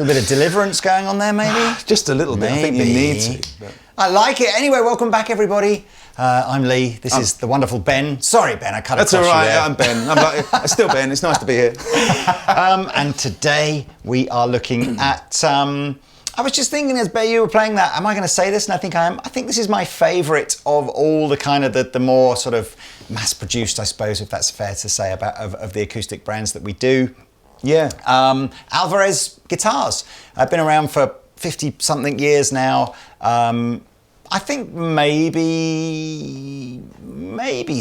little bit of deliverance going on there, maybe? Just a little bit. I think you need to. But... I like it. Anyway, welcome back, everybody. I'm Lee. This is the wonderful Ben. Sorry, Ben, I cut across you there. That's all right. I'm Ben. I'm still Ben. It's nice to be here. And today we are looking at... I was just thinking as you were playing that, am I going to say this? And I think I am. I think this is my favourite of all the kind of the more sort of mass-produced, I suppose, if that's fair to say, of the acoustic brands that we do. Yeah. Alvarez guitars. I've been around for 50-something years now. I think maybe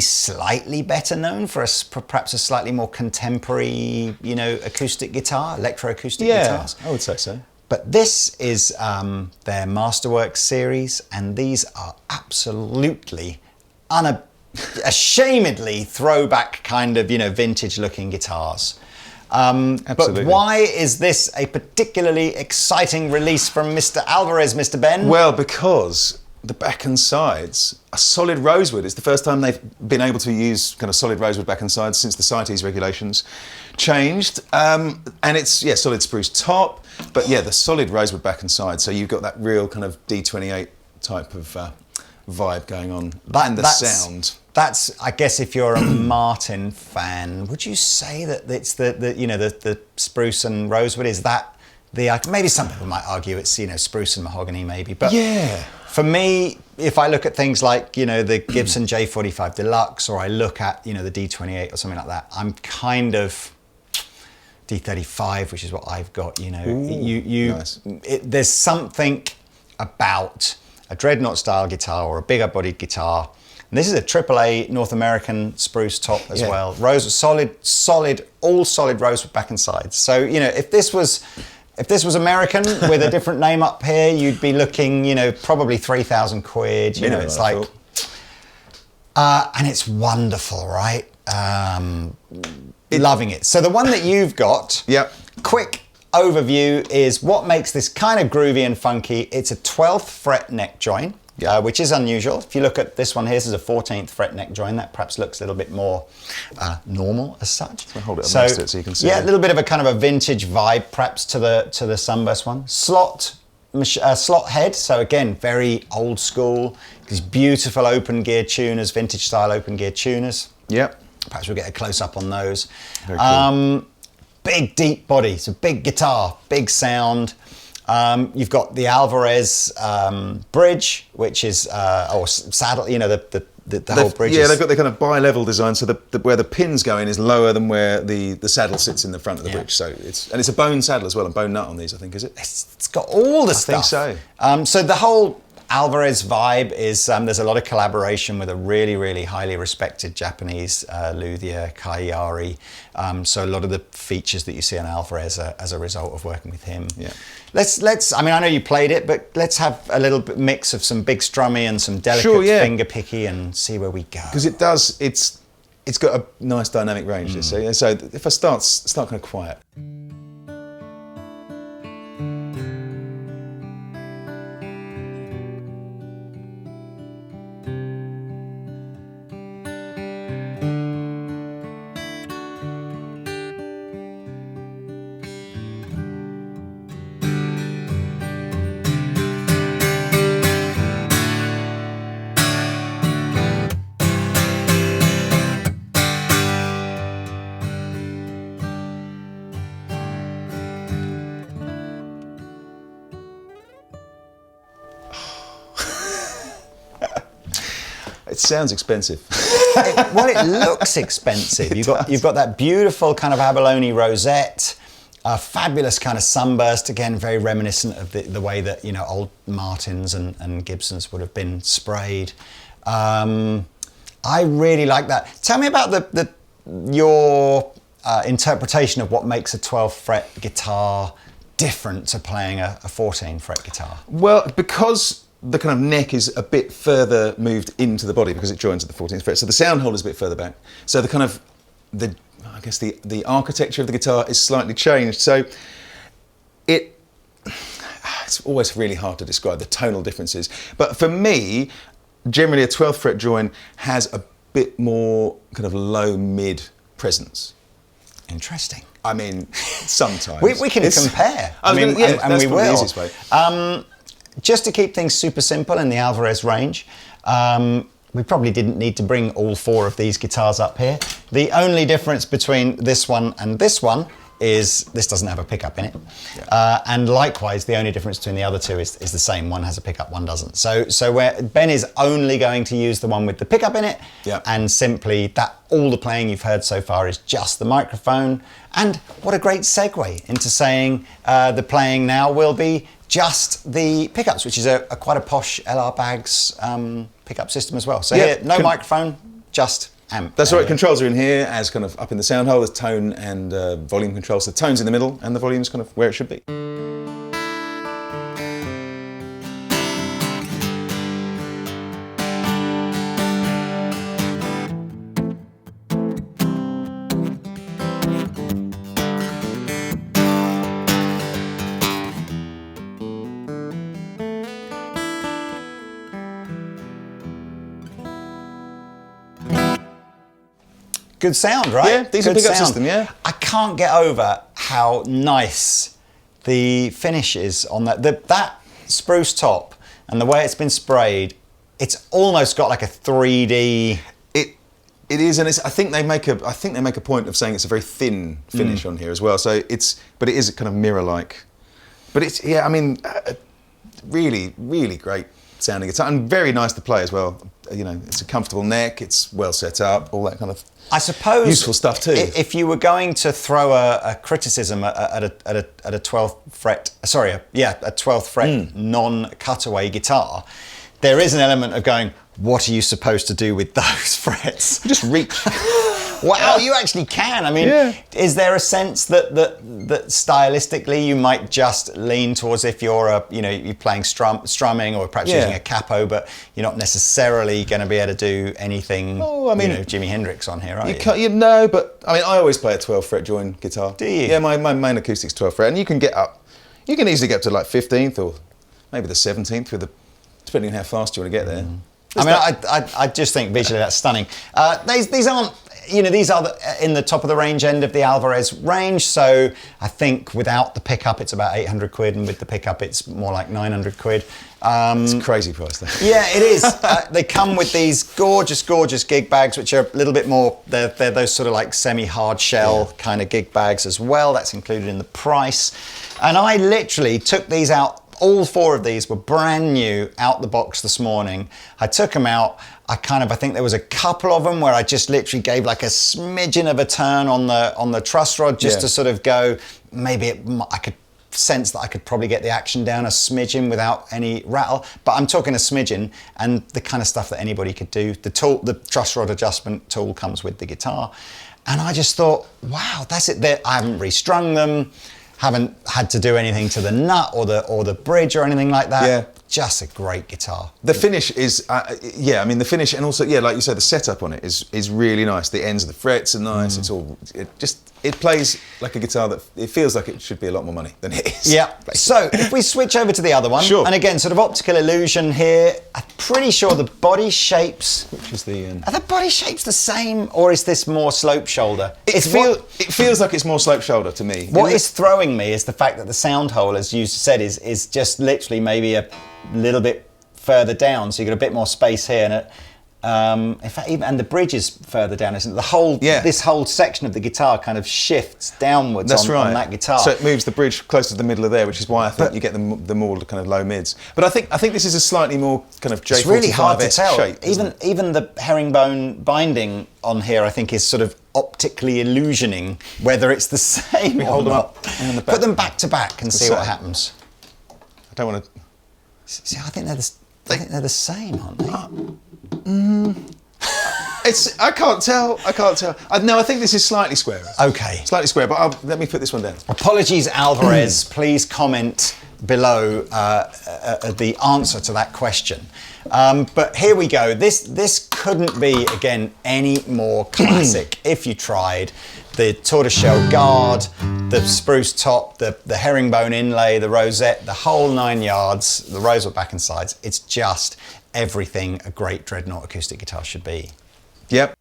slightly better known for perhaps a slightly more contemporary, acoustic guitar, electroacoustic guitars. I would say so. But this is their Masterworks series, and these are absolutely unashamedly throwback kind of, vintage-looking guitars. But why is this a particularly exciting release from Mr. Alvarez, Mr. Ben? Well, because the back and sides are solid rosewood. It's the first time they've been able to use kind of solid rosewood back and sides since the CITES regulations changed. And it's, solid spruce top, but the solid rosewood back and side. So you've got that real kind of D28 type of vibe going on. And the sound. That's, I guess, if you're a Martin fan, would you say that it's the spruce and rosewood? Is that maybe some people might argue it's spruce and mahogany maybe, but for me, if I look at things like the Gibson J45 Deluxe, or I look at the D28 or something like that, I'm kind of D35, which is what I've got. Nice. There's something about a Dreadnought style guitar or a bigger bodied guitar. And this is a AAA North American spruce top as well. Solid, all solid rosewood back and sides. So, if this was American with a different name up here, you'd be looking, probably 3,000 quid. It's like, and it's wonderful, right? Loving it. So the one that you've got, quick overview is what makes this kind of groovy and funky. It's a 12th fret neck join. Which is unusual. If you look at this one here, this is a 14th fret neck join. That perhaps looks a little bit more normal as such. I'll hold it up next to it so you can see. Yeah, a little bit of a kind of a vintage vibe perhaps to the Sunburst one. Slot head, so again, very old school. These beautiful open gear tuners, vintage style open gear tuners. Yep. Perhaps we'll get a close up on those. Very cool. Big deep body, so big guitar, big sound. You've got the Alvarez bridge, which is or saddle. The whole bridge. Yeah, they've got the kind of bi-level design, so where the pins go in is lower than where the saddle sits in the front of the bridge. So it's a bone saddle as well, and bone nut on these, I think, is it? It's got all the stuff. I think so. So the whole Alvarez vibe is there's a lot of collaboration with a really, really highly respected Japanese luthier, Kaiyari. So a lot of the features that you see on Alvarez are as a result of working with him. Yeah. Let's. I mean, I know you played it, but let's have a little bit mix of some big strummy and some delicate finger picky, and see where we go. Because it does. It's got a nice dynamic range. So if I start kind of quiet. It sounds expensive. It looks expensive. You've got that beautiful kind of abalone rosette, a fabulous kind of sunburst, again very reminiscent of the way that old Martins and Gibsons would have been sprayed. I really like that. Tell me about your interpretation of what makes a 12 fret guitar different to playing a 14 fret guitar. Well, because the kind of neck is a bit further moved into the body because it joins at the 14th fret, so the sound hole is a bit further back. So the architecture of the guitar is slightly changed. So it's always really hard to describe the tonal differences. But for me, generally a 12th fret join has a bit more kind of low mid presence. Interesting. I mean, sometimes. We can compare. And we will. The easiest way. Just to keep things super simple in the Alvarez range, we probably didn't need to bring all 4 of these guitars up here. The only difference between this one and this one is this doesn't have a pickup in it. Yeah. And likewise, the only difference between the other 2 is the same. One has a pickup, one doesn't. So where Ben is only going to use the one with the pickup in it, yeah. and simply that all the playing you've heard so far is just the microphone. And what a great segue into saying the playing now will be just the pickups, which is a quite a posh LR Baggs pickup system as well. So yeah, here, no microphone, just amp. That's right, controls are in here as kind of up in the sound hole, there's tone and volume controls. The tone's in the middle and the volume's kind of where it should be. Good sound, right? Yeah, decent pickup system, yeah. I can't get over how nice the finish is on that. That spruce top and the way it's been sprayed, it's almost got like a 3D. It is, and I think they make a point of saying it's a very thin finish on here as well. So but it is kind of mirror-like. But it's, yeah, I mean, really, really great sounding guitar and very nice to play as well. You know, it's a comfortable neck, it's well set up, all that kind of. I suppose useful stuff too. If you were going to throw a criticism at a 12th fret, a 12th fret non-cutaway guitar, there is an element of going, what are you supposed to do with those frets? Just reach. Wow, you actually can. I mean, is there a sense that stylistically you might just lean towards if you're you're playing strumming or perhaps using a capo, but you're not necessarily going to be able to do anything. Oh, I mean, Jimi Hendrix on here, are you? No, but I mean, I always play a 12 fret join guitar. Do you? Yeah, my main acoustic's 12 fret, and you can easily get up to like 15th or maybe the 17th depending on how fast you want to get there. I just think visually that's stunning. These aren't. These are in the top of the range end of the Alvarez range, so I think without the pickup it's about 800 quid, and with the pickup it's more like 900 quid. It's a crazy price though. Yeah, it is. They come with these gorgeous, gorgeous gig bags, which are a little bit more, they're those sort of like semi-hard shell kind of gig bags as well. That's included in the price. And I literally took these out. All 4 of these were brand new out the box this morning. I took them out. I think there was a couple of them where I just literally gave like a smidgen of a turn on the truss rod just to sort of go, I could sense that I could probably get the action down a smidgen without any rattle. But I'm talking a smidgen, and the kind of stuff that anybody could do. The truss rod adjustment tool comes with the guitar. And I just thought, wow, that's it. I haven't restrung them. Haven't had to do anything to the nut or the bridge or anything like that. Yeah. Just a great guitar. The finish is, the finish, and also, like you said, the setup on it is really nice. The ends of the frets are nice. It plays like a guitar that it feels like it should be a lot more money than it is. Yeah. So if we switch over to the other one, sure. And again, sort of optical illusion here. I'm pretty sure the body shapes. Which is the? Are the body shapes the same, or is this more slope shoulder? It feels like it's more slope shoulder to me. What is throwing me is the fact that the sound hole, as you said, is just literally maybe a little bit further down, so you got a bit more space here, and in fact, and the bridge is further down, isn't it? This whole section of the guitar kind of shifts downwards on that guitar. So it moves the bridge closer to the middle of there, which is why I think you get the more kind of low mids. But I think this is a slightly more kind of J45 It's really hard to tell. Shape, even the herringbone binding on here, I think, is sort of optically illusioning whether it's the same. Hold them up. Put them back to back and see what happens. I don't want to. See, I think they're the same, aren't they? I can't tell. No, I think this is slightly squarer. Okay. Slightly square, but let me put this one down. Apologies, Alvarez. Please comment below the answer to that question. But here we go. This couldn't be, again, any more classic if you tried. The tortoiseshell guard, the spruce top, the herringbone inlay, the rosette, the whole 9 yards, the Rosewood back and sides. It's just everything a great Dreadnought acoustic guitar should be. Yep.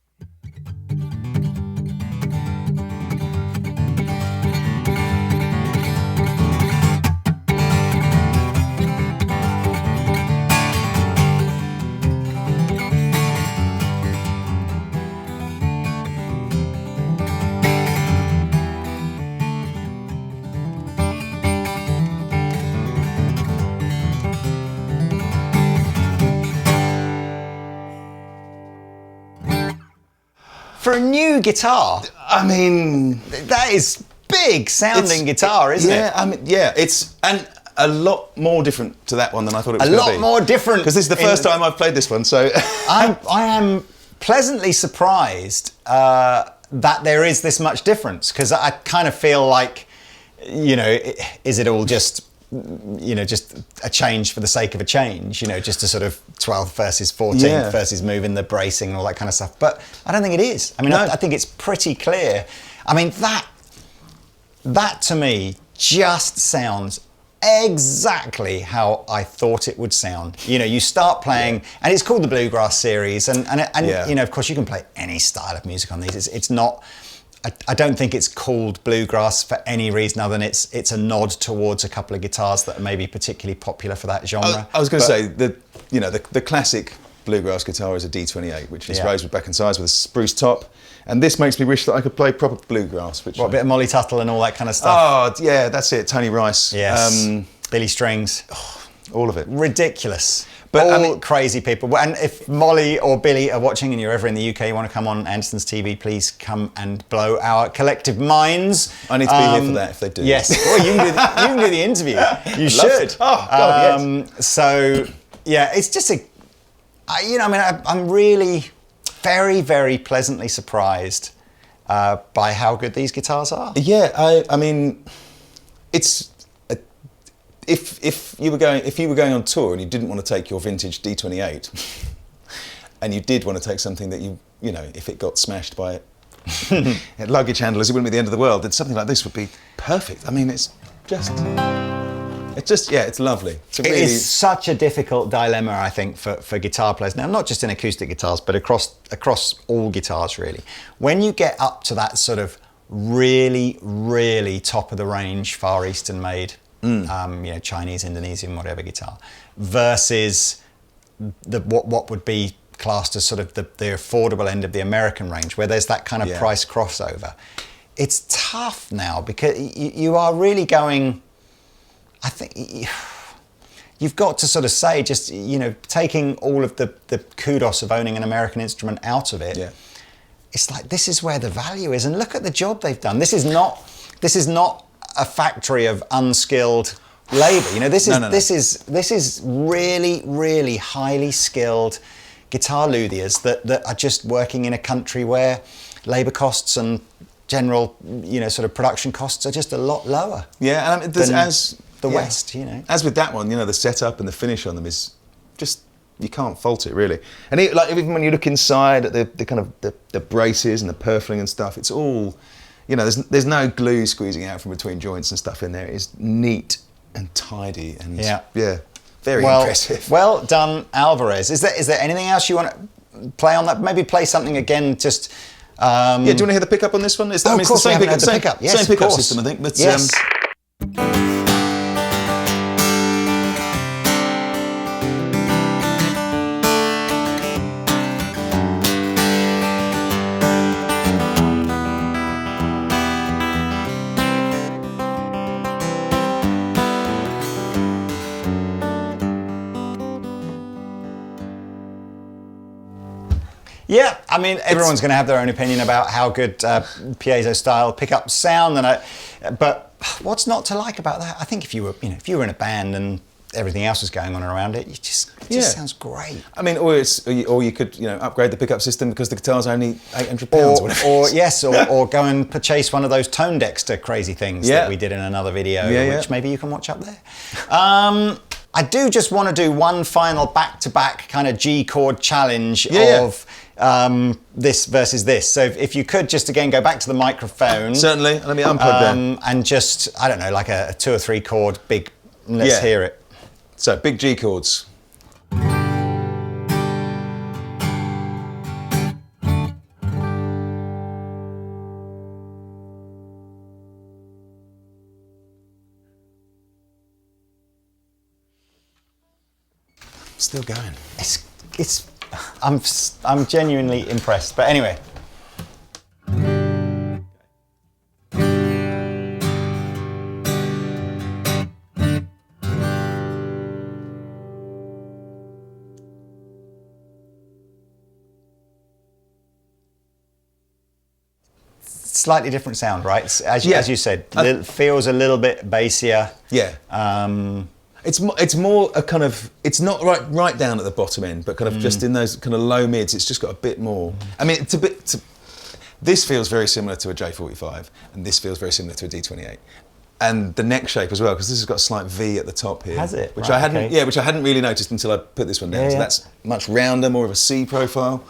for a new guitar, I mean, that is big sounding guitar, isn't it? Yeah, I mean, yeah, it's and a lot more different to that one than I thought it was going to be. A lot more different. Because this is the first time I've played this one, so... I am pleasantly surprised that there is this much difference, because I kind of feel like, you know, is it all just, you know, just a change for the sake of a change, you know, just a sort of 12th versus 14th versus moving the bracing and all that kind of stuff. But I don't think it is. I mean, I think it's pretty clear. I mean, that to me just sounds exactly how I thought it would sound. You know, you start playing, and it's called the Bluegrass series, and you know, of course, you can play any style of music on these. It's not. I don't think it's called Bluegrass for any reason other than it's a nod towards a couple of guitars that are maybe particularly popular for that genre. I was going to say the classic Bluegrass guitar is a D28, which is rosewood back and sides with a spruce top. And this makes me wish that I could play proper bluegrass. Which a bit of Molly Tuttle and all that kind of stuff. Oh, yeah, that's it. Tony Rice. Yes. Billy Strings. All of it. Ridiculous. But all I mean, crazy people. And if Molly or Billy are watching and you're ever in the UK, you want to come on Andertons TV, please come and blow our collective minds. I need to be here for that if they do. Yes. Well, you can do the interview. You should. Oh, God, yes. So, yeah, it's just I'm really very, very pleasantly surprised by how good these guitars are. Yeah, I mean, it's if you were going on tour and you didn't want to take your vintage D28, and you did want to take something that you know, if it got smashed by luggage handlers, it wouldn't be the end of the world. Then something like this would be perfect. I mean, it's lovely. It is such a difficult dilemma, I think, for guitar players. Now, not just in acoustic guitars, but across all guitars, really. When you get up to that sort of really, really top of the range, Far Eastern made, you know, Chinese, Indonesian, whatever guitar, versus what would be classed as sort of the affordable end of the American range, where there's that kind of price crossover. It's tough now because you are really going. I think you've got to sort of say, just, you know, taking all of the kudos of owning an American instrument out of it. Yeah. It's like, this is where the value is, and look at the job they've done. This is not a factory of unskilled labour. You know, this is really, really highly skilled guitar luthiers that are just working in a country where labour costs and general, you know, sort of production costs are just a lot lower. Yeah, and West, you know. As with that one, you know, the setup and the finish on them is just, you can't fault it, really. And even when you look inside at the kind of the braces and the purfling and stuff, it's all, you know, there's no glue squeezing out from between joints and stuff in there. It's neat and tidy and very impressive. Well done, Alvarez. Is there anything else you want to play on that? Maybe play something again, just... do you want to hear the pickup on this one? Of course, it's the same pickup. Yes, same pickup system, I think. But, yes. Yeah, I mean, everyone's going to have their own opinion about how good piezo style pickups sound, but what's not to like about that? I think if you were in a band and everything else was going on around it, it just sounds great. I mean, or you could, you know, upgrade the pickup system because the guitar's only £800 or go and purchase one of those Tone Dexter crazy things that we did in another video, which maybe you can watch up there. I do just want to do one final back-to-back kind of G chord challenge of this versus this. So if you could just again go back to the microphone. Certainly. Let me unplug that. And just, I don't know, like a 2 or 3 chord big, let's hear it. So big G chords. Still going. I'm genuinely impressed. But anyway. slightly different sound, right? As you said, feels a little bit bassier. Yeah. It's more a kind of, it's not right down at the bottom end, but kind of just in those kind of low mids, it's just got a bit more. I mean, this feels very similar to a J45, and this feels very similar to a D28. And the neck shape as well, because this has got a slight V at the top here. Has it? Which Right, I hadn't, okay. which I hadn't really noticed until I put this one down. Yeah, so yeah. that's much rounder, more of a C profile.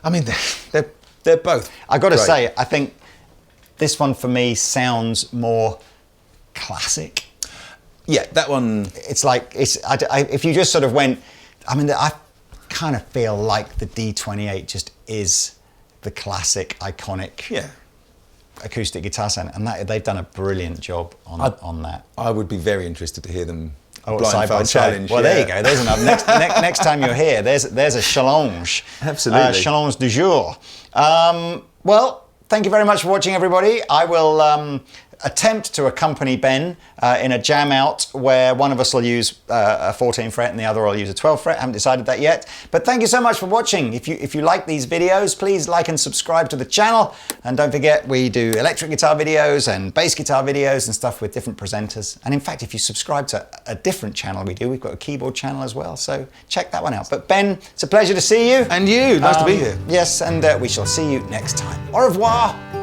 I mean, they're both. I got to great. say, I think this one for me sounds more classic. Yeah, that one. It's like if you just sort of went, I mean, I kind of feel like the D28 just is the classic, iconic. Yeah. Acoustic guitar sound, and they've done a brilliant job on that. I would be very interested to hear them. Oh, blind side by fold side. challenge. Well, yeah. there you go. There's another. Next time you're here, there's a challenge. Absolutely. Challenge du jour. Well, thank you very much for watching, everybody. I will attempt to accompany Ben in a jam out where one of us will use a 14 fret and the other will use a 12 fret. I haven't decided that yet. But thank you so much for watching. If you like these videos, please like and subscribe to the channel. And don't forget, we do electric guitar videos and bass guitar videos and stuff with different presenters. And in fact, if you subscribe to a different channel we've got a keyboard channel as well. So check that one out. But Ben, it's a pleasure to see you. And you. Nice to be here. Yes, and we shall see you next time. Au revoir.